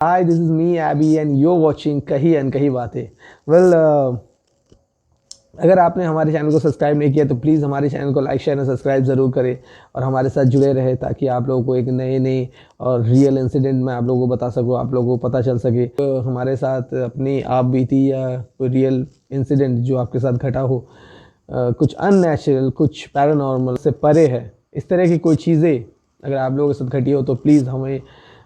Hi, this is me, Abby, and you're watching कही अनकही बातें। वेल, अगर आपने हमारे चैनल को सब्सक्राइब नहीं किया तो प्लीज़ हमारे चैनल को लाइक शेयर और सब्सक्राइब ज़रूर करें और हमारे साथ जुड़े रहे ताकि आप लोगों को एक नए नए और रियल इंसिडेंट मैं आप लोगों को बता सकूँ, आप लोगों को पता चल सके। तो हमारे साथ अपनी आप बीती या कोई रियल इंसिडेंट जो आपके साथ घटा हो, कुछ अननेचुरल, कुछ पैरानॉर्मल से परे है, इस तरह की कोई चीज़ें अगर आप लोगों के साथ घटी हो तो प्लीज़ हमें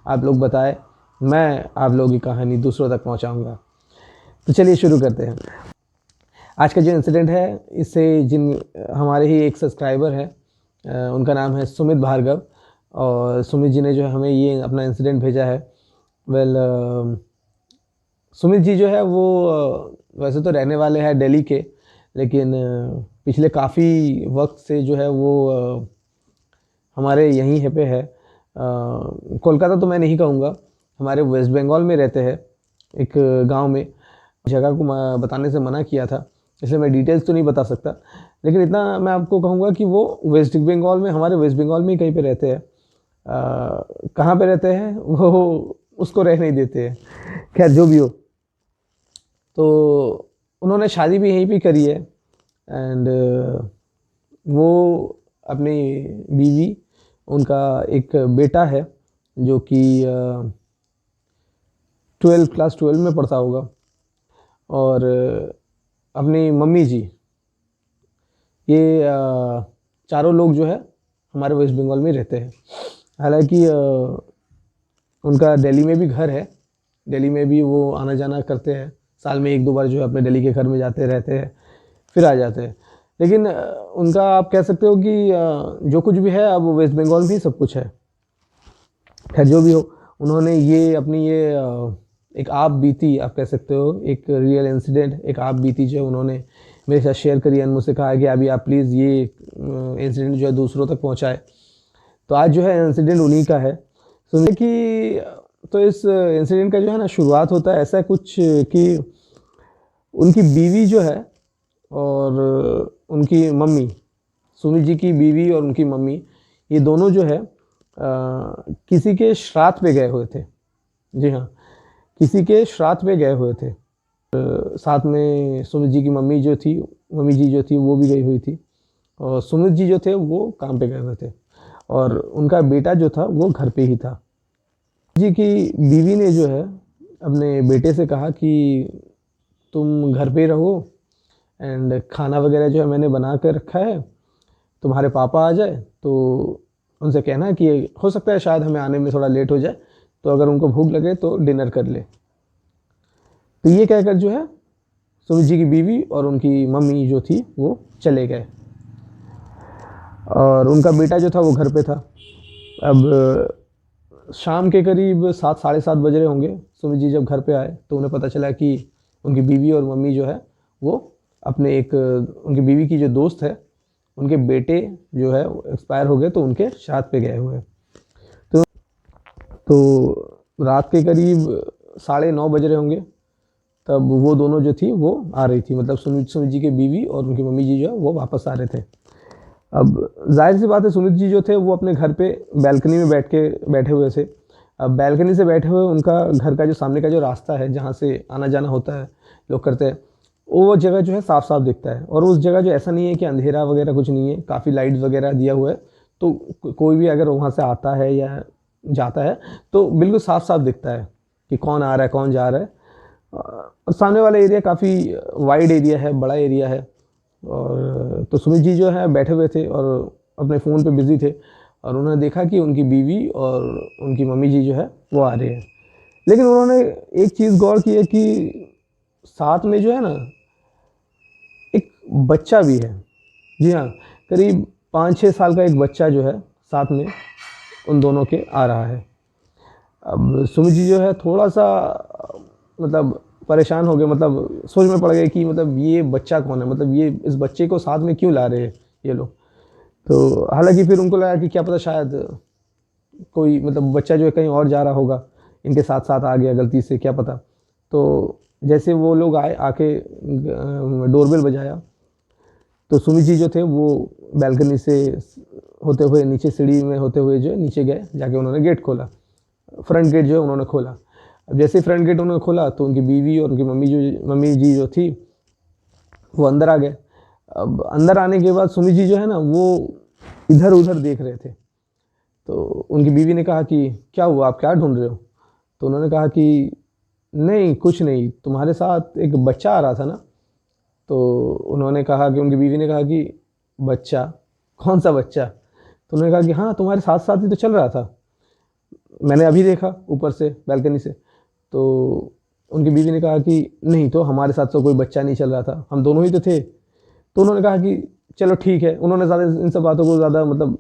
आप लोग बताएं। मैं आप लोगों की कहानी दूसरों तक पहुंचाऊंगा। तो चलिए शुरू करते हैं। आज का जो इंसिडेंट है, इससे जिन हमारे ही एक सब्सक्राइबर है, उनका नाम है सुमित भार्गव, और सुमित जी ने जो है हमें ये अपना इंसिडेंट भेजा है। वेल, सुमित जी जो है वो वैसे तो रहने वाले हैं दिल्ली के, लेकिन पिछले काफ़ी वक्त से जो है वो हमारे यहीं है पे है। कोलकाता तो मैं नहीं कहूँगा, हमारे वेस्ट बंगाल में रहते हैं, एक गांव में। जगह को बताने से मना किया था, इसलिए मैं डिटेल्स तो नहीं बता सकता, लेकिन इतना मैं आपको कहूँगा कि वो वेस्ट बंगाल में, हमारे वेस्ट बंगाल में ही कहीं पे रहते हैं। कहाँ पे रहते हैं वो उसको रह नहीं देते हैं, खैर जो भी हो। तो उन्होंने शादी भी यहीं पे करी है, एंड वो अपनी बीवी, उनका एक बेटा है जो कि 12 में पढ़ता होगा, और अपनी मम्मी जी, ये चारों लोग जो है हमारे वेस्ट बंगाल में रहते हैं। हालांकि उनका दिल्ली में भी घर है, दिल्ली में भी वो आना जाना करते हैं, साल में 1-2 बार जो है अपने दिल्ली के घर में जाते रहते हैं, फिर आ जाते हैं। लेकिन उनका आप कह सकते हो कि जो कुछ भी है अब वेस्ट बंगाल में ही सब कुछ है। खैर जो भी हो, उन्होंने ये अपनी ये एक आप बीती, आप कह सकते हो एक रियल इंसिडेंट, एक आप बीती जो है उन्होंने मेरे साथ शेयर करी एंड मुझसे कहा कि अभी आप प्लीज़ ये इंसिडेंट जो है दूसरों तक पहुंचाए। तो आज जो है इंसिडेंट उन्हीं का है। सुनिए कि तो इस इंसिडेंट का जो है ना शुरुआत होता है ऐसा कुछ कि उनकी बीवी जो है और उनकी मम्मी, सुमित जी की बीवी और उनकी मम्मी, ये दोनों जो है किसी के श्राद्ध पे गए हुए थे। जी हाँ, किसी के श्राद्ध पे गए हुए थे। साथ में सुमित जी की मम्मी जी जो थी वो भी गई हुई थी, और सुमित जी जो थे वो काम पे गए हुए थे, और उनका बेटा जो था वो घर पे ही था। जी की बीवी ने जो है अपने बेटे से कहा कि तुम घर पे ही रहो, एंड खाना वगैरह जो है मैंने बना कर रखा है, तुम्हारे पापा आ जाए तो उनसे कहना कि हो सकता है शायद हमें आने में थोड़ा लेट हो जाए, तो अगर उनको भूख लगे तो डिनर कर ले। तो ये कहकर जो है सुमित जी की बीवी और उनकी मम्मी जो थी वो चले गए, और उनका बेटा जो था वो घर पे था। अब शाम के करीब 7, साढ़े 7 बज रहे होंगे। सुमित जी जब घर पे आए तो उन्हें पता चला कि उनकी बीवी और मम्मी जो है वो अपने एक, उनकी बीवी की जो दोस्त है, उनके बेटे जो है एक्सपायर हो गए, तो उनके श्राद्ध पे गए हुए। तो रात के करीब 9:30 बज रहे होंगे, तब वो दोनों जो थी वो आ रही थी, मतलब सुमित जी के बीवी और उनकी मम्मी जी जो है वो वापस आ रहे थे। अब जाहिर सी बात है, सुमित जी जो थे वो अपने घर पे बैल्कनी में बैठे हुए थे। अब बैल्कनी से बैठे हुए उनका घर का जो सामने का जो रास्ता है जहाँ से आना जाना होता है, लोग करते हैं, वो जगह जो है साफ साफ दिखता है, और उस जगह जो ऐसा नहीं है कि अंधेरा वगैरह कुछ नहीं है, काफ़ी लाइट वगैरह दिया हुआ है, तो कोई भी अगर वहाँ से आता है या जाता है तो बिल्कुल साफ साफ दिखता है कि कौन आ रहा है कौन जा रहा है। और सामने वाला एरिया काफ़ी वाइड एरिया है, बड़ा एरिया है। और तो सुमित जी जो है बैठे हुए थे और अपने फ़ोन पे बिज़ी थे, और उन्होंने देखा कि उनकी बीवी और उनकी मम्मी जी जो है वो आ रही है। लेकिन उन्होंने एक चीज़ गौर की है कि साथ में जो है ना एक बच्चा भी है। जी हाँ, करीब 5-6 साल का एक बच्चा जो है साथ में उन दोनों के आ रहा है। अब सुमित जी जो है थोड़ा सा मतलब परेशान हो गए, मतलब सोच में पड़ गए कि मतलब ये बच्चा कौन है, मतलब ये इस बच्चे को साथ में क्यों ला रहे हैं ये लोग। तो हालांकि फिर उनको लगा कि क्या पता शायद कोई मतलब बच्चा जो है कहीं और जा रहा होगा, इनके साथ साथ आ गया गलती से, क्या पता। तो जैसे वो लोग आए, आके डोरबेल बजाया, तो सुमित जी जो थे वो बैल्कनी से होते हुए नीचे सीढ़ी में होते हुए जो है नीचे गए, जाके उन्होंने गेट खोला, फ्रंट गेट जो है उन्होंने खोला। अब जैसे ही फ्रंट गेट उन्होंने खोला तो उनकी बीवी और उनकी मम्मी जी जो थी वो अंदर आ गए। अब अंदर आने के बाद सुमित जी जो है ना वो इधर उधर देख रहे थे। तो उनकी बीवी ने कहा कि क्या हुआ, आप क्या ढूंढ रहे हो? तो उन्होंने कहा कि नहीं कुछ नहीं, तुम्हारे साथ एक बच्चा आ रहा था ना। तो उन्होंने कहा कि उनकी बीवी ने कहा कि बच्चा, कौन सा बच्चा? तो उन्होंने कहा कि हाँ तुम्हारे साथ साथ ही तो चल रहा था, मैंने अभी देखा ऊपर से बैल्कनी से। तो उनकी बीवी ने कहा कि नहीं तो हमारे साथ तो कोई बच्चा नहीं चल रहा था, हम दोनों ही तो थे। तो उन्होंने कहा कि चलो ठीक है, उन्होंने ज़्यादा इन सब बातों को ज़्यादा मतलब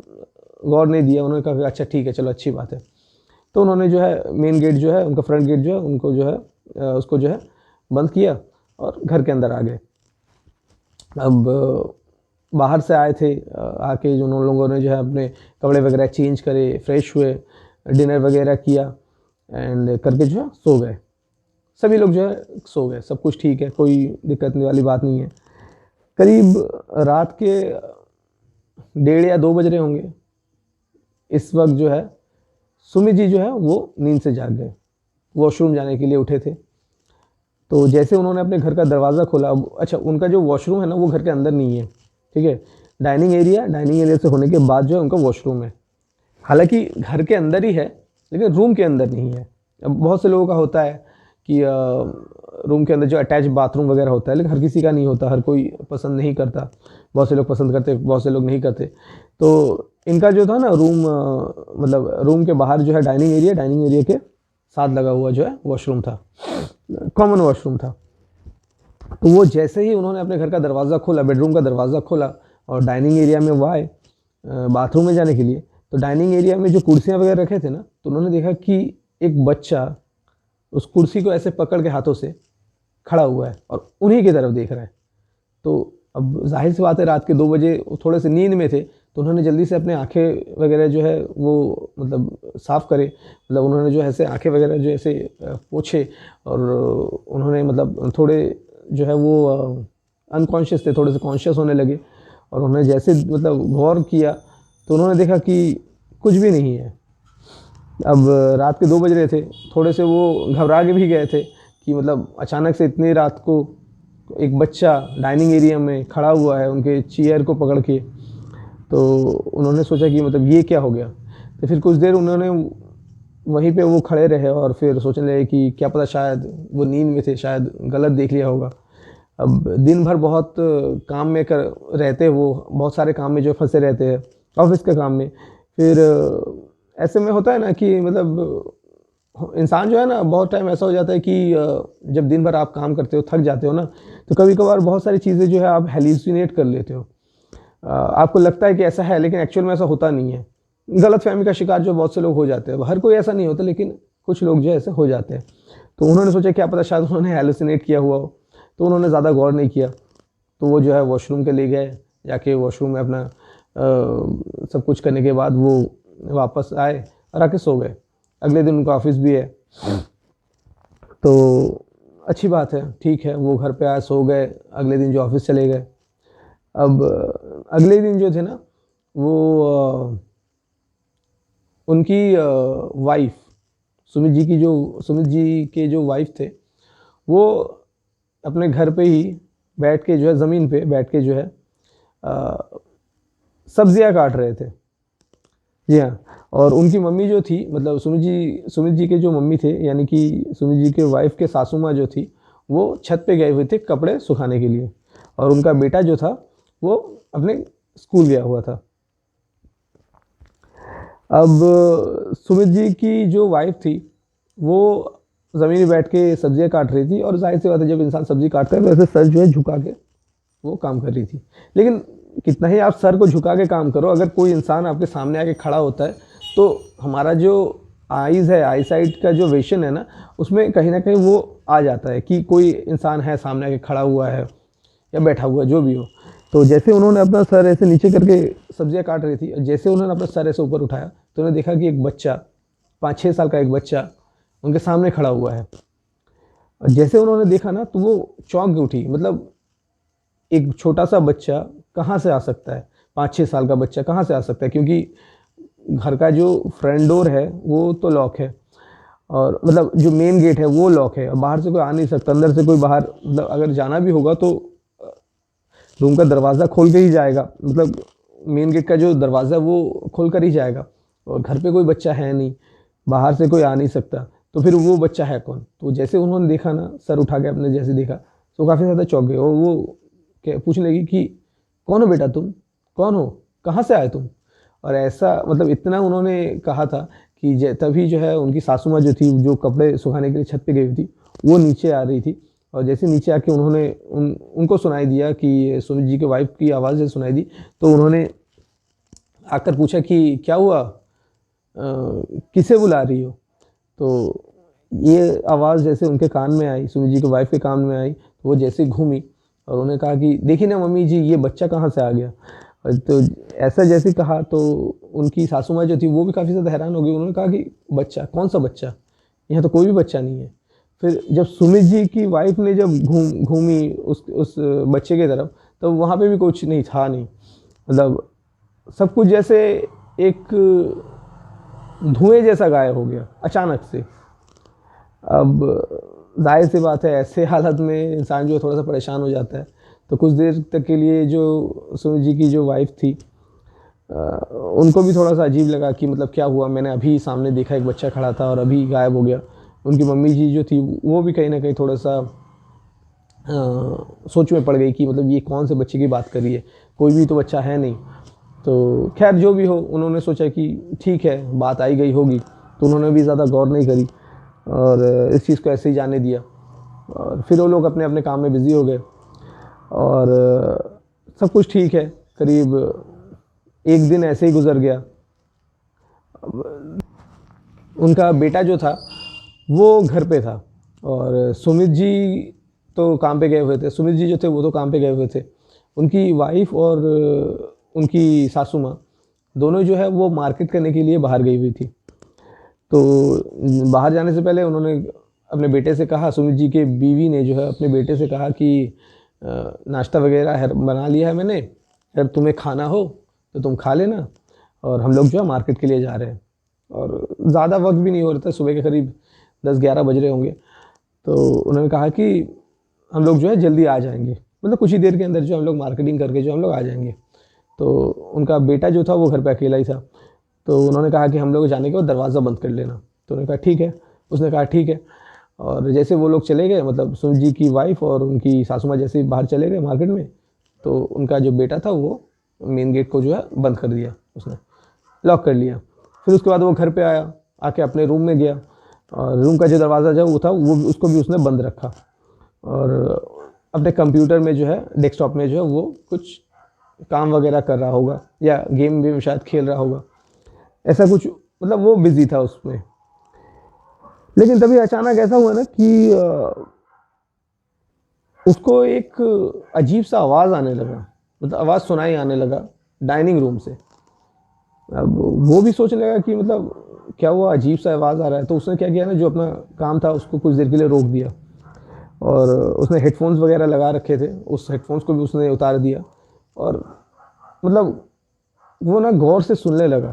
गौर नहीं दिया। उन्होंने कहा कि अच्छा ठीक है चलो अच्छी बात है। तो उन्होंने जो है मेन गेट जो है उनका फ्रंट गेट जो है उनको जो है उसको जो है बंद किया और घर के अंदर आ गए। अब बाहर से आए थे, आके जो उन लोगों ने जो है अपने कपड़े वगैरह चेंज करे, फ्रेश हुए, डिनर वगैरह किया एंड करके जो है सो गए। सभी लोग जो है सो गए, सब कुछ ठीक है, कोई दिक्कत वाली बात नहीं है। करीब रात के 1:30 या 2 बज रहे होंगे। इस वक्त जो है सुमित जी जो है वो नींद से जाग गए, वॉशरूम जाने के लिए उठे थे। तो जैसे उन्होंने अपने घर का दरवाज़ा खोला, अच्छा उनका जो वॉशरूम है ना वो घर के अंदर नहीं है, ठीक है, डाइनिंग एरिया से होने के बाद जो है उनका वॉशरूम है। हालांकि घर के अंदर ही है लेकिन रूम के अंदर नहीं है। अब बहुत से लोगों का होता है कि रूम के अंदर जो अटैच बाथरूम वगैरह होता है, लेकिन हर किसी का नहीं होता, हर कोई पसंद नहीं करता। बहुत से लोग पसंद करते, बहुत से लोग नहीं करते। तो इनका जो था ना रूम, मतलब रूम के बाहर जो है डाइनिंग एरिया के साथ लगा हुआ जो है वॉशरूम था, कॉमन वॉशरूम था। तो वो जैसे ही उन्होंने अपने घर का दरवाज़ा खोला, बेडरूम का दरवाज़ा खोला और डाइनिंग एरिया में वो आए बाथरूम में जाने के लिए, तो डाइनिंग एरिया में जो कुर्सियाँ वगैरह रखे थे ना, तो उन्होंने देखा कि एक बच्चा उस कुर्सी को ऐसे पकड़ के हाथों से खड़ा हुआ है और उन्हीं की तरफ देख रहा है। तो अब जाहिर सी बात है रात के 2 बजे थोड़े से नींद में थे, तो उन्होंने जल्दी से अपने आंखें वगैरह जो है वो मतलब साफ़ करे, मतलब उन्होंने जो ऐसे आंखें वगैरह जो ऐसे पोंछे और उन्होंने मतलब थोड़े जो है वो अनकॉन्शियस थे, थोड़े से कॉन्शियस होने लगे। और उन्होंने जैसे मतलब गौर किया तो उन्होंने देखा कि कुछ भी नहीं है। अब रात के 2 बज रहे थे, थोड़े से वो घबरा के भी गए थे कि मतलब अचानक से इतनी रात को एक बच्चा डाइनिंग एरिया में खड़ा हुआ है उनके चेयर को पकड़ के। तो उन्होंने सोचा कि मतलब ये क्या हो गया। तो फिर कुछ देर उन्होंने वहीं पे वो खड़े रहे और फिर सोचने लगे कि क्या पता शायद वो नींद में थे, शायद गलत देख लिया होगा। अब दिन भर बहुत काम में कर रहते, वो बहुत सारे काम में जो फंसे रहते हैं ऑफिस के काम में। फिर ऐसे में होता है ना कि मतलब इंसान जो है ना बहुत टाइम ऐसा हो जाता है कि जब दिन भर आप काम करते हो, थक जाते हो ना, तो कभी कभार बहुत सारी चीज़ें जो है आप हेलुसिनेट कर लेते हो। आपको लगता है कि ऐसा है लेकिन एक्चुअल में ऐसा होता नहीं है। गलत फहमी का शिकार जो बहुत से लोग हो जाते हैं, हर कोई ऐसा नहीं होता लेकिन कुछ लोग जो ऐसे हो जाते हैं। तो उन्होंने सोचा क्या पता शायद उन्होंने हेलुसिनेट किया हुआ हो, तो उन्होंने ज़्यादा गौर नहीं किया। तो वो जो है वॉशरूम के लिए गए, जाके वॉशरूम में अपना सब कुछ करने के बाद वो वापस आए और आके सो गए। अगले दिन उनका ऑफिस भी है, तो अच्छी बात है, ठीक है, वो घर पे आए, सो गए, अगले दिन जो ऑफिस चले गए। अब अगले दिन जो थे ना वो उनकी वाइफ, सुमित जी के जो वाइफ थे, वो अपने घर पे ही बैठ के जो है ज़मीन पे बैठ के जो है सब्जियां काट रहे थे। जी हाँ। और उनकी मम्मी जो थी, मतलब सुमित जी के जो मम्मी थे, यानी कि सुमित जी के वाइफ के सासू माँ जो थी, वो छत पे गए हुए थे कपड़े सुखाने के लिए और उनका बेटा जो था वो अपने स्कूल गया हुआ था। अब सुमित जी की जो वाइफ थी वो ज़मीन में बैठ के सब्जियां काट रही थी और जाहिर सी बात है जब इंसान सब्जी काटता है तो ऐसे सर जो है झुका के वो काम कर रही थी। लेकिन कितना ही आप सर को झुका के काम करो, अगर कोई इंसान आपके सामने आके खड़ा होता है तो हमारा जो आईज़ है, आई साइट का जो विजन है ना, उसमें कहीं ना कहीं वो आ जाता है कि कोई इंसान है सामने आके खड़ा हुआ है या बैठा हुआ है, जो भी हो। तो जैसे उन्होंने अपना सर ऐसे नीचे करके सब्जियां काट रही थी और जैसे उन्होंने अपना सर ऐसे ऊपर उठाया तो उन्होंने देखा कि एक बच्चा, 5-6 साल का एक बच्चा उनके सामने खड़ा हुआ है। और जैसे उन्होंने देखा ना तो वो चौंक उठी, मतलब एक छोटा सा बच्चा कहाँ से आ सकता है, 5-6 साल का बच्चा कहाँ से आ सकता है, क्योंकि घर का जो फ्रंट डोर है वो तो लॉक है और मतलब जो मेन गेट है वो लॉक है और बाहर से कोई आ नहीं सकता, अंदर से कोई बाहर मतलब अगर जाना भी होगा तो रूम का दरवाज़ा खोल के ही जाएगा, मतलब मेन गेट का जो दरवाज़ा है वो खोल कर ही जाएगा। और घर पे कोई बच्चा है नहीं, बाहर से कोई आ नहीं सकता, तो फिर वो बच्चा है कौन? तो जैसे उन्होंने देखा ना, सर उठा के अपने जैसे देखा तो काफ़ी ज़्यादा चौंक गए और वो पूछने लगी कि कौन हो बेटा तुम, कौन हो, कहाँ से आए तुम? और ऐसा मतलब इतना उन्होंने कहा था कि तभी जो है उनकी सासू माँ जो थी, जो कपड़े सुखाने के लिए छत पे गई हुई थी, वो नीचे आ रही थी। और जैसे नीचे आके उन्होंने उनको सुनाई दिया कि सुमित जी के वाइफ की आवाज़ जैसे सुनाई दी, तो उन्होंने आकर पूछा कि क्या हुआ, किसे बुला रही हो? तो ये आवाज़ जैसे उनके कान में आई, सुमित जी के वाइफ के कान में आई, तो वो जैसे घूमी और उन्होंने कहा कि देखिए ना मम्मी जी, ये बच्चा कहाँ से आ गया? तो ऐसा जैसे कहा तो उनकी सासू माँ जो थी वो भी काफ़ी ज़्यादा हैरान हो गई। उन्होंने कहा कि बच्चा, कौन सा बच्चा? यहाँ तो कोई भी बच्चा नहीं है। फिर जब सुमित जी की वाइफ ने जब घूमी उस बच्चे की तरफ, तो वहाँ पे भी कुछ नहीं था, नहीं मतलब सब कुछ जैसे एक धुएं जैसा गायब हो गया अचानक से। अब जाहिर सी बात है, ऐसे हालत में इंसान जो थोड़ा सा परेशान हो जाता है। तो कुछ देर तक के लिए जो सुमित जी की जो वाइफ थी, उनको भी थोड़ा सा अजीब लगा कि मतलब क्या हुआ, मैंने अभी सामने देखा एक बच्चा खड़ा था और अभी गायब हो गया। उनकी मम्मी जी जो थी वो भी कहीं ना कहीं थोड़ा सा सोच में पड़ गई कि मतलब ये कौन से बच्चे की बात कर रही है, कोई भी तो बच्चा है नहीं। तो खैर जो भी हो, उन्होंने सोचा कि ठीक है, बात आई गई होगी, तो उन्होंने भी ज़्यादा गौर नहीं करी और इस चीज़ को ऐसे ही जाने दिया। और फिर वो लोग अपने अपने काम में बिज़ी हो गए और सब कुछ ठीक है। करीब एक दिन ऐसे ही गुजर गया। उनका बेटा जो था वो घर पे था और सुमित जी तो काम पे गए हुए थे। सुमित जी जो थे वो तो काम पे गए हुए थे। उनकी वाइफ और उनकी सासू माँ दोनों जो है वो मार्केट करने के लिए बाहर गई हुई थी। तो बाहर जाने से पहले उन्होंने अपने बेटे से कहा, सुमित जी के बीवी ने जो है अपने बेटे से कहा कि नाश्ता वगैरह बना लिया है मैंने, अगर तुम्हें खाना हो तो तुम खा लेना और हम लोग जो है मार्केट के लिए जा रहे हैं। और ज़्यादा वक्त भी नहीं हो रहा था, सुबह के करीब 10-11 बज रहे होंगे। तो उन्होंने कहा कि हम लोग जो है जल्दी आ जाएंगे, मतलब कुछ ही देर के अंदर जो हम लोग मार्केटिंग करके जो हम लोग आ जाएंगे। तो उनका बेटा जो था वो घर पे अकेला ही था। तो उन्होंने कहा कि हम लोग जाने के बाद दरवाज़ा बंद कर लेना। तो उन्होंने कहा ठीक है। उसने कहा ठीक है। और जैसे वो लोग चले गए, मतलब सुमित जी की वाइफ और उनकी सासू माँ जैसे बाहर चले गए मार्केट में, तो उनका जो बेटा था वो मेन गेट को जो है बंद कर दिया, उसने लॉक कर लिया। फिर उसके बाद वो घर पे आया, आके अपने रूम में गया और रूम का जो दरवाज़ा जो वो था वो उसको भी उसने बंद रखा और अपने कंप्यूटर में जो है, डेस्कटॉप में जो है वो कुछ काम वगैरह कर रहा होगा या गेम भी शायद खेल रहा होगा, ऐसा कुछ, मतलब वो बिजी था उसमें। लेकिन तभी अचानक ऐसा हुआ ना कि उसको एक अजीब सा आवाज़ आने लगा, मतलब आवाज़ सुनाई आने लगा डाइनिंग रूम से। अब वो भी सोचने लगा कि मतलब क्या हुआ, अजीब सा आवाज़ आ रहा है। तो उसने क्या किया ना, जो अपना काम था उसको कुछ देर के लिए रोक दिया और उसने हेडफोन्स वगैरह लगा रखे थे, उस हेडफोन्स को भी उसने उतार दिया और मतलब वो ना गौर से सुनने लगा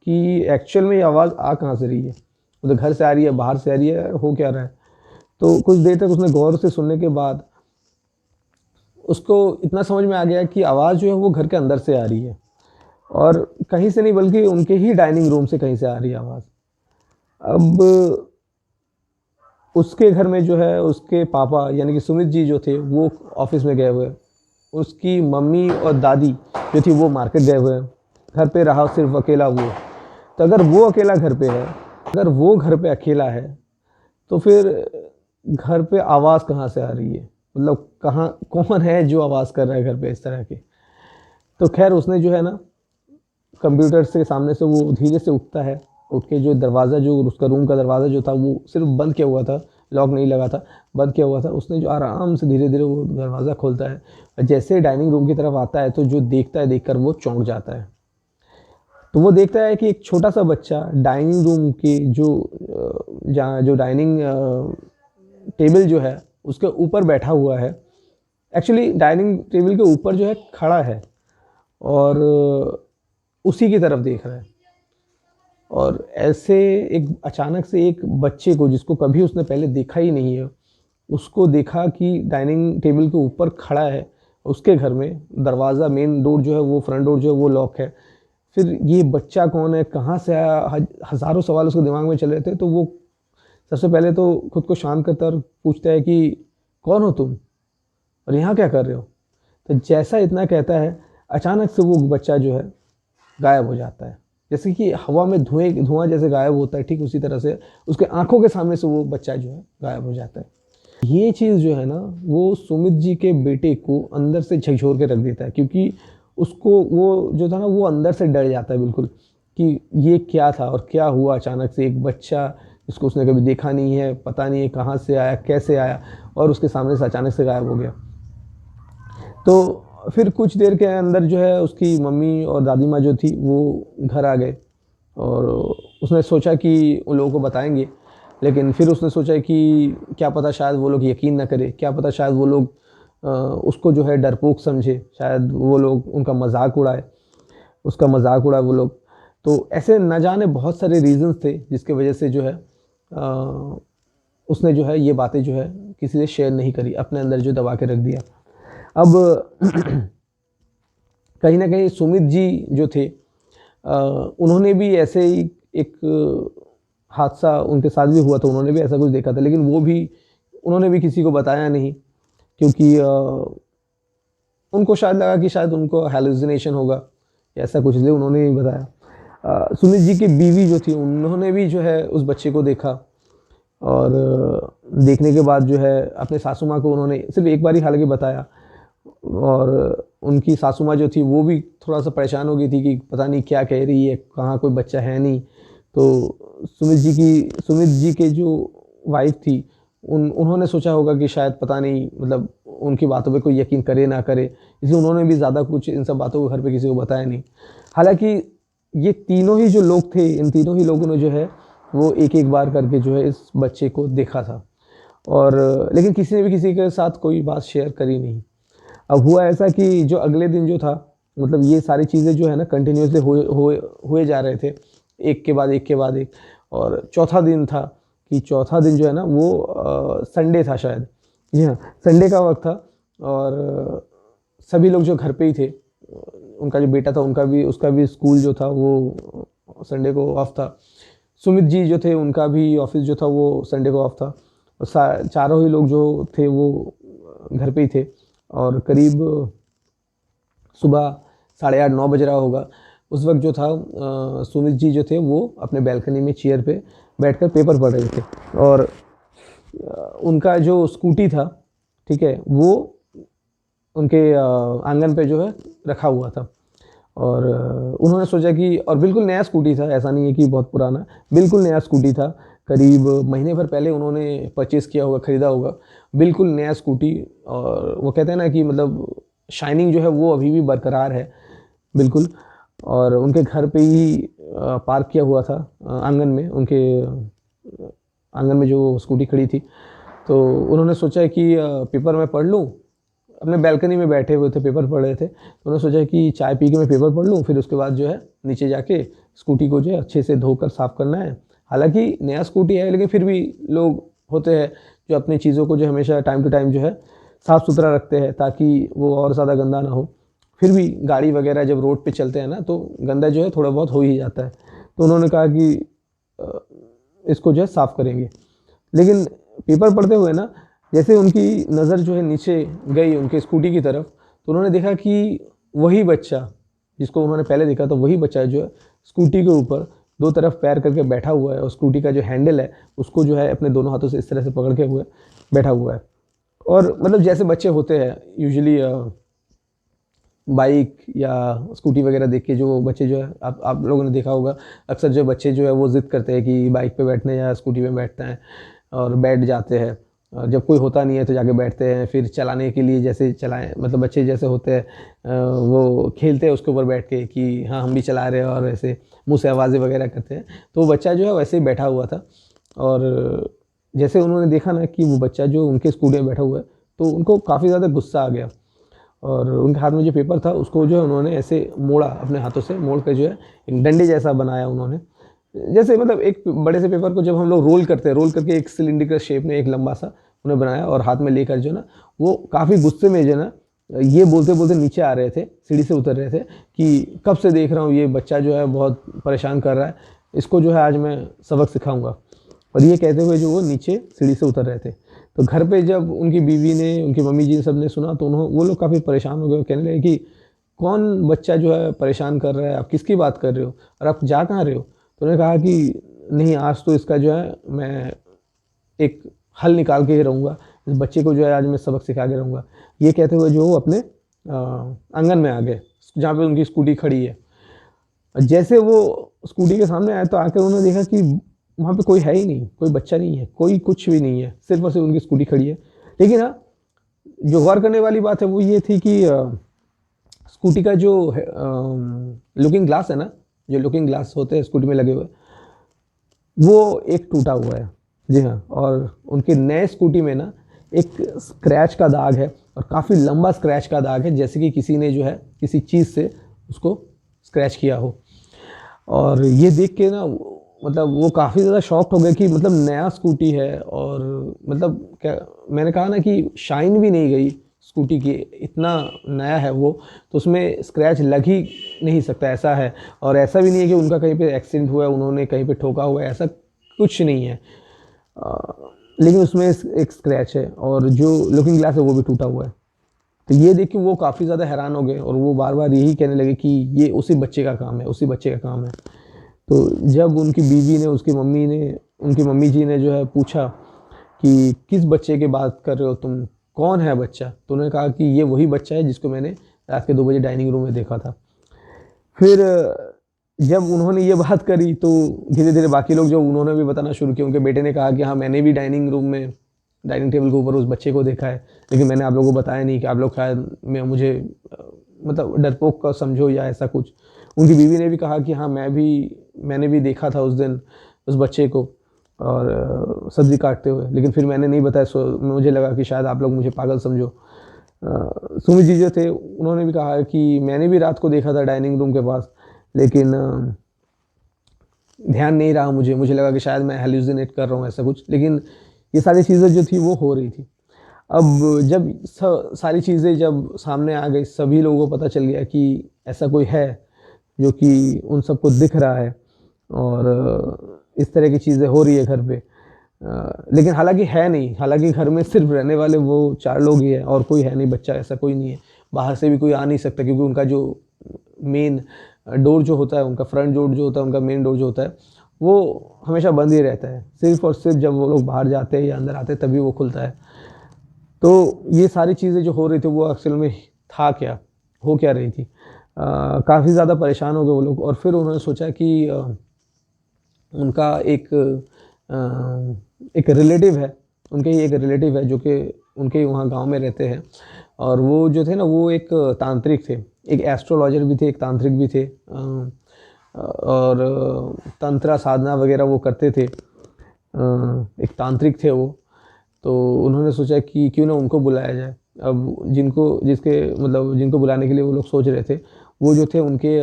कि एक्चुअल में ये आवाज़ आ कहाँ से रही है, मतलब घर से आ रही है, बाहर से आ रही है, हो क्या रहा है। तो कुछ देर तक उसने गौर से सुनने के बाद उसको इतना समझ में आ गया कि आवाज़ जो है वो घर के अंदर से आ रही है और कहीं से नहीं बल्कि उनके ही डाइनिंग रूम से कहीं से आ रही है आवाज़। अब उसके घर में जो है उसके पापा यानी कि सुमित जी जो थे वो ऑफिस में गए हुए, उसकी मम्मी और दादी जो थी वो मार्केट गए हुए हैं, घर पे रहा सिर्फ अकेला वो। तो अगर वो अकेला घर पे है, अगर वो घर पे अकेला है, तो फिर घर पे आवाज़ कहाँ से आ रही है, मतलब कहाँ कौन है जो आवाज़ कर रहा है घर पे इस तरह की। तो खैर उसने जो है ना कंप्यूटर से सामने से वो धीरे से उठता है, उठ के जो दरवाज़ा, जो उसका रूम का दरवाज़ा जो था वो सिर्फ बंद किया हुआ था, लॉक नहीं लगा था, बंद किया हुआ था। उसने जो आराम से धीरे धीरे वो दरवाज़ा खोलता है और जैसे डाइनिंग रूम की तरफ आता है तो जो देखता है, देखकर वो चौंक जाता है। तो वो देखता है कि एक छोटा सा बच्चा डाइनिंग रूम की जहाँ जो डाइनिंग टेबल जो है उसके ऊपर बैठा हुआ है, एक्चुअली डाइनिंग टेबल के ऊपर जो है खड़ा है और उसी की तरफ देख रहा है। और ऐसे एक अचानक से एक बच्चे को, जिसको कभी उसने पहले देखा ही नहीं है, उसको देखा कि डाइनिंग टेबल के ऊपर खड़ा है उसके घर में, दरवाज़ा मेन डोर जो है वो, फ्रंट डोर जो है वो लॉक है। फिर ये बच्चा कौन है, कहाँ से आया, हज़ारों सवाल उसके दिमाग में चल रहे थे। तो वो सबसे पहले तो खुद को शांत करता है और पूछता है कि कौन हो तुम और यहाँ क्या कर रहे हो। तो जैसा इतना कहता है, अचानक से वो बच्चा जो है गायब हो जाता है। जैसे कि हवा में धुआं जैसे गायब होता है, ठीक उसी तरह से उसके आंखों के सामने से वो बच्चा जो है गायब हो जाता है। ये चीज़ जो है ना, वो सुमित जी के बेटे को अंदर से झकझोर के रख देता है, क्योंकि उसको वो जो था ना, वो अंदर से डर जाता है बिल्कुल कि ये क्या था और क्या हुआ। अचानक से एक बच्चा, जिसको उसने कभी देखा नहीं है, पता नहीं है कहाँ से आया, कैसे आया, और उसके सामने से अचानक से गायब हो गया। तो फिर कुछ देर के अंदर जो है उसकी मम्मी और दादी माँ जो थी वो घर आ गए, और उसने सोचा कि उन लोगों को बताएंगे, लेकिन फिर उसने सोचा कि क्या पता शायद वो लोग यकीन ना करें, क्या पता शायद वो लोग उसको जो है डरपोक समझे, शायद वो लोग उनका मजाक उड़ाए, उसका मजाक उड़ाए वो लोग। तो ऐसे न जाने बहुत सारे रीजंस थे जिसके वजह से जो है उसने जो है ये बातें जो है किसी से शेयर नहीं करी, अपने अंदर जो दबा के रख दिया। अब कहीं ना कहीं सुमित जी जो थे, उन्होंने भी ऐसे ही एक हादसा उनके साथ भी हुआ था, उन्होंने भी ऐसा कुछ देखा था, लेकिन उन्होंने भी किसी को बताया नहीं, क्योंकि उनको शायद लगा कि शायद उनको हेलुसिनेशन होगा या ऐसा कुछ, इसलिए उन्होंने नहीं बताया। सुमित जी की बीवी जो थी, उन्होंने भी जो है उस बच्चे को देखा, और देखने के बाद जो है अपने सासू माँ को उन्होंने सिर्फ एक बार ही हालांकि बताया, और उनकी सासू माँ जो थी वो भी थोड़ा सा परेशान हो गई थी कि पता नहीं क्या कह रही है, कहाँ कोई बच्चा है नहीं। तो सुमित जी के जो वाइफ थी, उन्होंने सोचा होगा कि शायद पता नहीं, मतलब उनकी बातों पे कोई यकीन करे ना करे, इसलिए उन्होंने भी ज़्यादा कुछ इन सब बातों को घर पे किसी को बताया नहीं। हालांकि ये तीनों ही जो लोग थे, इन तीनों ही लोगों ने जो है वो एक एक बार करके जो है इस बच्चे को देखा था, और लेकिन किसी ने भी किसी के साथ कोई बात शेयर करी नहीं। अब हुआ ऐसा कि जो अगले दिन जो था, मतलब ये सारी चीज़ें जो है ना कंटिन्यूसली हुए जा रहे थे, एक के बाद एक के बाद एक, और चौथा दिन था कि चौथा दिन जो है ना वो संडे था शायद, जी हाँ संडे का वक्त था, और सभी लोग जो घर पे ही थे, उनका जो बेटा था उसका भी स्कूल जो था वो संडे को ऑफ था, सुमित जी जो थे उनका भी ऑफिस जो था वो संडे को ऑफ था, और चारों ही लोग जो थे वो घर पे ही थे। और करीब सुबह 8:30-9 बज रहा होगा, उस वक्त जो था सुमित जी जो थे वो अपने बैल्कनी में चेयर पे बैठकर पेपर पढ़ रहे थे, और उनका जो स्कूटी था, ठीक है, वो उनके आंगन पे जो है रखा हुआ था, और उन्होंने सोचा कि, और बिल्कुल नया स्कूटी था, ऐसा नहीं है कि बहुत पुराना, बिल्कुल नया स्कूटी था, करीब महीने भर पहले उन्होंने परचेज़ किया होगा, ख़रीदा होगा, बिल्कुल नया स्कूटी। और वो कहते हैं ना कि मतलब शाइनिंग जो है वो अभी भी बरकरार है बिल्कुल, और उनके घर पे ही पार्क किया हुआ था आंगन में, उनके आंगन में जो स्कूटी खड़ी थी। तो उन्होंने सोचा कि पेपर मैं पढ़ लूँ, अपने बैल्कनी में बैठे हुए थे, पेपर पढ़ रहे थे, तो उन्होंने सोचा कि चाय पी के मैं पेपर पढ़ लूँ, फिर उसके बाद जो है नीचे जाके स्कूटी को जो है अच्छे से धोकर साफ़ करना है। हालांकि नया स्कूटी है, लेकिन फिर भी लोग होते हैं जो अपनी चीज़ों को जो हमेशा टाइम टू टाइम जो है साफ़ सुथरा रखते हैं, ताकि वो और ज़्यादा गंदा ना हो। फिर भी गाड़ी वगैरह जब रोड पे चलते हैं ना, तो गंदा जो है थोड़ा बहुत हो ही जाता है। तो उन्होंने कहा कि इसको जो है साफ़ करेंगे, लेकिन पेपर पढ़ते हुए ना, जैसे उनकी नज़र जो है नीचे गई उनके स्कूटी की तरफ, तो उन्होंने देखा कि वही बच्चा जिसको उन्होंने पहले देखा था, वही बच्चा जो है स्कूटी के ऊपर दो तरफ पैर करके बैठा हुआ है, और स्कूटी का जो हैंडल है उसको जो है अपने दोनों हाथों से इस तरह से पकड़ के हुए बैठा हुआ है। और मतलब जैसे बच्चे होते हैं यूजुअली बाइक या स्कूटी वगैरह देख के, जो बच्चे जो है आप लोगों ने देखा होगा, अक्सर जो बच्चे जो है वो ज़िद करते हैं कि बाइक पे बैठने या स्कूटी पे बैठते हैं, और बैठ जाते हैं, और जब कोई होता नहीं है तो जाके बैठते हैं, फिर चलाने के लिए जैसे चलाएं, मतलब बच्चे जैसे होते हैं वो खेलते हैं उसके ऊपर बैठ के कि हाँ हम भी चला रहे हैं, और ऐसे मुँह से आवाज़ें वगैरह करते हैं। तो वो बच्चा जो है वैसे ही बैठा हुआ था, और जैसे उन्होंने देखा ना कि वो बच्चा जो उनके स्कूटी में बैठा हुआ है, तो उनको काफ़ी ज़्यादा गुस्सा आ गया, और उनके हाथ में जो पेपर था उसको जो है उन्होंने ऐसे मोड़ा, अपने हाथों से मोड़ कर जो है एक डंडे जैसा बनाया उन्होंने, जैसे मतलब एक बड़े से पेपर को जब हम लोग रोल करते हैं, रोल करके एक सिलिंड्रिकल शेप में एक लंबा सा उन्हें बनाया और हाथ में लेकर जो है ना, वो काफ़ी गुस्से में जो है ना, ये बोलते बोलते नीचे आ रहे थे, सीढ़ी से उतर रहे थे कि कब से देख रहा हूँ ये बच्चा जो है बहुत परेशान कर रहा है, इसको जो है आज मैं सबक सिखाऊंगा। और ये कहते हुए जो वो नीचे सीढ़ी से उतर रहे थे। तो घर पे जब उनकी बीवी ने, उनकी मम्मी जी सब ने सुना तो उन्होंने, वो लोग काफ़ी परेशान हो गए, कहने लगे कि कौन बच्चा जो है परेशान कर रहा है, आप किसकी बात कर रहे हो और आप जा कहाँ रहे हो। तो उन्होंने कहा कि नहीं, आज तो इसका जो है मैं एक हल निकाल के ही रहूँगा, इस बच्चे को जो है आज मैं सबक सिखा के रहूँगा। ये कहते हुए जो वो अपने आंगन में आ गए जहाँ पे उनकी स्कूटी खड़ी है। जैसे वो स्कूटी के सामने आए तो आकर उन्होंने देखा कि वहाँ पे कोई है ही नहीं, कोई बच्चा नहीं है, कोई कुछ भी नहीं है, सिर्फ और सिर्फ उनकी स्कूटी खड़ी है। लेकिन हाँ, जो गौर करने वाली बात है वो ये थी कि स्कूटी का जो लुकिंग ग्लास है ना, जो लुकिंग ग्लास होते हैं स्कूटी में लगे हुए, वो एक टूटा हुआ है। जी हाँ, और उनके नए स्कूटी में ना एक स्क्रैच का दाग है, और काफ़ी लंबा स्क्रैच का दाग है, जैसे कि किसी ने जो है किसी चीज़ से उसको स्क्रैच किया हो। और ये देख के ना मतलब वो काफ़ी ज़्यादा शॉक्ड हो गए कि मतलब नया स्कूटी है, और मतलब क्या, मैंने कहा ना कि शाइन भी नहीं गई स्कूटी की, इतना नया है वो, तो उसमें स्क्रैच लग ही नहीं सकता, ऐसा है। और ऐसा भी नहीं है कि उनका कहीं पे एक्सीडेंट हुआ है, उन्होंने कहीं पे ठोका हुआ है, ऐसा कुछ नहीं है। लेकिन उसमें एक स्क्रैच है, और जो लुकिंग ग्लास है वो भी टूटा हुआ है। तो ये देख के वो काफ़ी ज़्यादा हैरान हो गए, और वो बार बार यही कहने लगे कि ये उसी बच्चे का काम है, उसी बच्चे का काम है। तो जब उनकी बीवी ने, उसकी मम्मी ने, उनकी मम्मी जी ने जो है पूछा कि किस बच्चे की बात कर रहे हो तुम, कौन है बच्चा, तो उन्होंने कहा कि ये वही बच्चा है जिसको मैंने रात के 2 बजे डाइनिंग रूम में देखा था। फिर जब उन्होंने ये बात करी तो धीरे धीरे बाकी लोग जो, उन्होंने भी बताना शुरू किया। उनके बेटे ने कहा कि हाँ, मैंने भी डाइनिंग रूम में, डाइनिंग टेबल के ऊपर उस बच्चे को देखा है, लेकिन मैंने आप लोगों को बताया नहीं कि आप लोग शायद मैं मुझे मतलब डरपोक का समझो या ऐसा कुछ। उनकी बीवी ने भी कहा कि हाँ, मैंने भी देखा था उस दिन उस बच्चे को, और सब्ज़ी काटते हुए, लेकिन फिर मैंने नहीं बताया, सो मुझे लगा कि शायद आप लोग मुझे पागल समझो। सुमित जी जो थे उन्होंने भी कहा कि मैंने भी रात को देखा था डाइनिंग रूम के पास, लेकिन ध्यान नहीं रहा, मुझे लगा कि शायद मैं हेलुसिनेट कर रहा हूँ, ऐसा कुछ। लेकिन ये सारी चीज़ें जो थी वो हो रही थी। अब जब सारी चीज़ें जब सामने आ गई, सभी लोगों को पता चल गया कि ऐसा कोई है जो कि उन सबको दिख रहा है, और इस तरह की चीज़ें हो रही है घर पे। लेकिन हालांकि है नहीं, हालांकि घर में सिर्फ रहने वाले वो 4 लोग ही हैं, और कोई है नहीं, बच्चा ऐसा कोई नहीं है, बाहर से भी कोई आ नहीं सकता, क्योंकि उनका जो मेन डोर जो होता है, उनका फ्रंट डोर जो होता है, उनका मेन डोर जो होता है, वो हमेशा बंद ही रहता है। सिर्फ और सिर्फ जब वो लोग बाहर जाते हैं या अंदर आते हैं तभी वो खुलता है। तो ये सारी चीज़ें जो हो रही थी वो असल में था क्या, हो क्या रही थी। काफ़ी ज़्यादा परेशान हो गए वो लोग, और फिर उन्होंने सोचा कि उनका एक रिलेटिव है, उनके ही एक रिलेटिव है जो कि उनके ही वहाँ गांव में रहते हैं, और वो जो थे ना वो एक तांत्रिक थे, एक एस्ट्रोलॉजर भी थे, एक तांत्रिक भी थे, और तंत्र साधना वगैरह वो करते थे, एक तांत्रिक थे वो। तो उन्होंने सोचा कि क्यों ना उनको बुलाया जाए। अब जिनको बुलाने के लिए वो लोग सोच रहे थे, वो जो थे उनके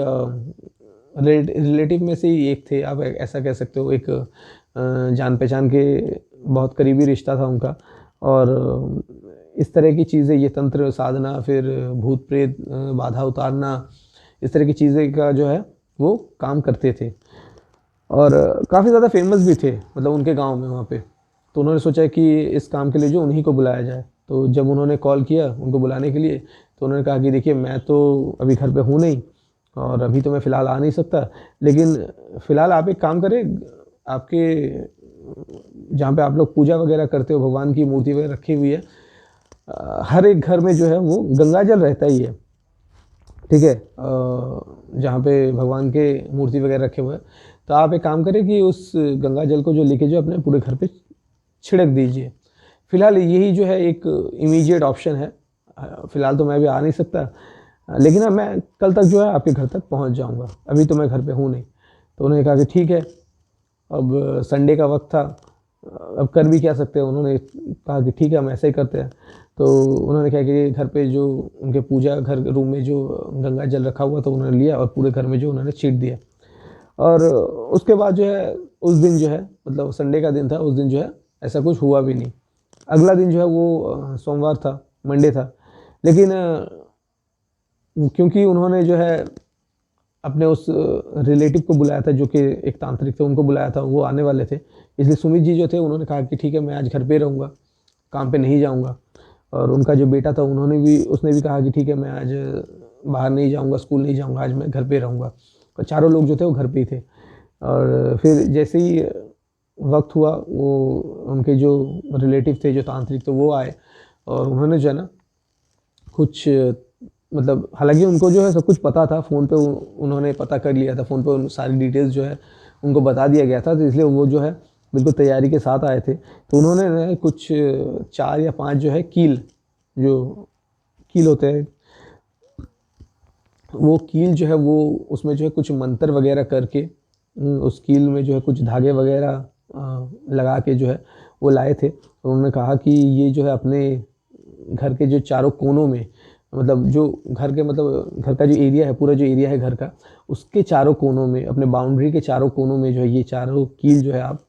रिलेटिव में से ही एक थे, आप ऐसा कह सकते हो, एक जान पहचान के बहुत करीबी रिश्ता था उनका। और इस तरह की चीज़ें, ये तंत्र साधना, फिर भूत प्रेत बाधा उतारना, इस तरह की चीज़ें का जो है वो काम करते थे, और काफ़ी ज़्यादा फेमस भी थे मतलब उनके गांव में वहाँ पे। तो उन्होंने सोचा कि इस काम के लिए जो उन्हीं को बुलाया जाए। तो जब उन्होंने कॉल किया उनको बुलाने के लिए, तो उन्होंने कहा कि देखिए, मैं तो अभी घर पे हूँ नहीं, और अभी तो मैं फ़िलहाल आ नहीं सकता, लेकिन फ़िलहाल आप एक काम करें, आपके जहाँ पे आप लोग पूजा वगैरह करते हो, भगवान की मूर्ति वगैरह रखी हुई है, हर एक घर में जो है वो गंगा जल रहता ही है, ठीक है, जहाँ पे भगवान के मूर्ति वगैरह रखे हुए हैं। तो आप एक काम करें कि उस गंगा जल को जो लेके जो अपने पूरे घर पे छिड़क दीजिए। फ़िलहाल यही जो है एक इमीडिएट ऑप्शन है। फ़िलहाल तो मैं भी आ नहीं सकता, लेकिन अब मैं कल तक जो है आपके घर तक पहुंच जाऊंगा, अभी तो मैं घर पे हूँ नहीं। तो उन्होंने कहा कि ठीक है। अब संडे का वक्त था, अब कर भी क्या सकते हैं। उन्होंने कहा कि ठीक है, हम ऐसे ही करते हैं। तो उन्होंने कहा कि घर पे जो उनके पूजा घर रूम में जो गंगा जल रखा हुआ था उन्होंने लिया, और पूरे घर में जो उन्होंने छीट दिया। और उसके बाद जो है उस दिन जो है मतलब संडे का दिन था, उस दिन जो है ऐसा कुछ हुआ भी नहीं। अगला दिन जो है वो सोमवार था, मंडे था। लेकिन क्योंकि उन्होंने जो है अपने उस रिलेटिव को बुलाया था जो कि एक तांत्रिक थे, उनको बुलाया था, वो आने वाले थे, इसलिए सुमित जी जो थे उन्होंने कहा कि ठीक है मैं आज घर पे रहूँगा, काम पे नहीं जाऊँगा। और उनका जो बेटा था उसने भी कहा कि ठीक है मैं आज बाहर नहीं जाऊँगा, स्कूल नहीं जाऊँगा, आज मैं घर पे रहूँगा। और चारों लोग जो थे वो घर पे ही थे। और फिर जैसे ही वक्त हुआ, वो उनके जो रिलेटिव थे, जो तांत्रिक थे, वो आए और उन्होंने जो है ना कुछ मतलब, हालांकि उनको जो है सब कुछ पता था, फ़ोन पे उन्होंने पता कर लिया था, फ़ोन पे सारी डिटेल्स जो है उनको बता दिया गया था, तो इसलिए वो जो है बिल्कुल तैयारी के साथ आए थे। तो उन्होंने ना कुछ 4 या 5 जो है जो कील होते हैं, वो कील जो है वो उसमें जो है कुछ मंत्र वगैरह करके उस कील में जो है कुछ धागे वगैरह लगा के जो है वो लाए थे। तो उन्होंने कहा कि ये जो है अपने घर के जो चारों कोनों में, मतलब जो घर के मतलब घर का जो एरिया है, पूरा जो एरिया है घर का, उसके चारों कोनों में, अपने बाउंड्री के चारों कोनों में जो है ये चारों कील जो है आप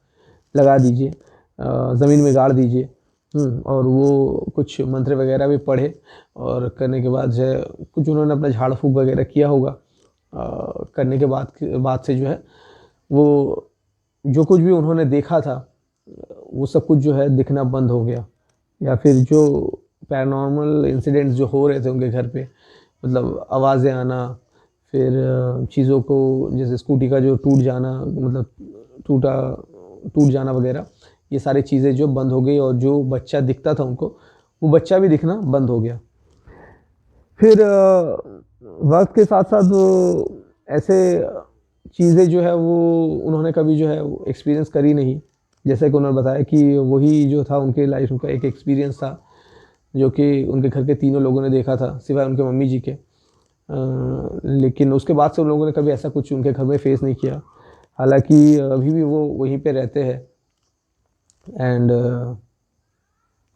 लगा दीजिए, ज़मीन में गाड़ दीजिए। और वो कुछ मंत्र वगैरह भी पढ़े और करने के बाद जो है कुछ उन्होंने अपना झाड़ फूँक वगैरह किया होगा। करने के बाद से जो है वो जो कुछ भी उन्होंने देखा था वो सब कुछ जो है दिखना बंद हो गया। या फिर जो पैरानॉर्मल इंसिडेंट्स जो हो रहे थे उनके घर पे, मतलब आवाज़ें आना, फिर चीज़ों को जैसे स्कूटी का जो टूट जाना, मतलब टूट जाना वगैरह, ये सारी चीज़ें जो बंद हो गई और जो बच्चा दिखता था उनको, वो बच्चा भी दिखना बंद हो गया। फिर वक्त के साथ साथ वो ऐसे चीज़ें जो है वो उन्होंने कभी जो है एक्सपीरियंस करी नहीं। जैसे कि उन्होंने बताया कि वही जो था उनके लाइफ का एक एक्सपीरियंस था जो कि उनके घर के तीनों लोगों ने देखा था सिवाय उनके मम्मी जी के। लेकिन उसके बाद से उन लोगों ने कभी ऐसा कुछ उनके घर में फेस नहीं किया। हालांकि अभी भी वो वहीं पे रहते हैं। एंड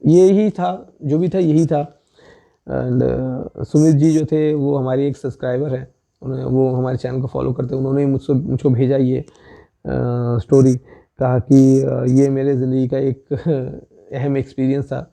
यही था, जो भी था यही था। एंड सुमित जी जो थे वो हमारी एक सब्सक्राइबर हैं, वो हमारे चैनल को फॉलो करते हैं। उन्होंने मुझको भेजा ये स्टोरी, कहा कि ये मेरे ज़िंदगी का एक अहम एक्सपीरियंस था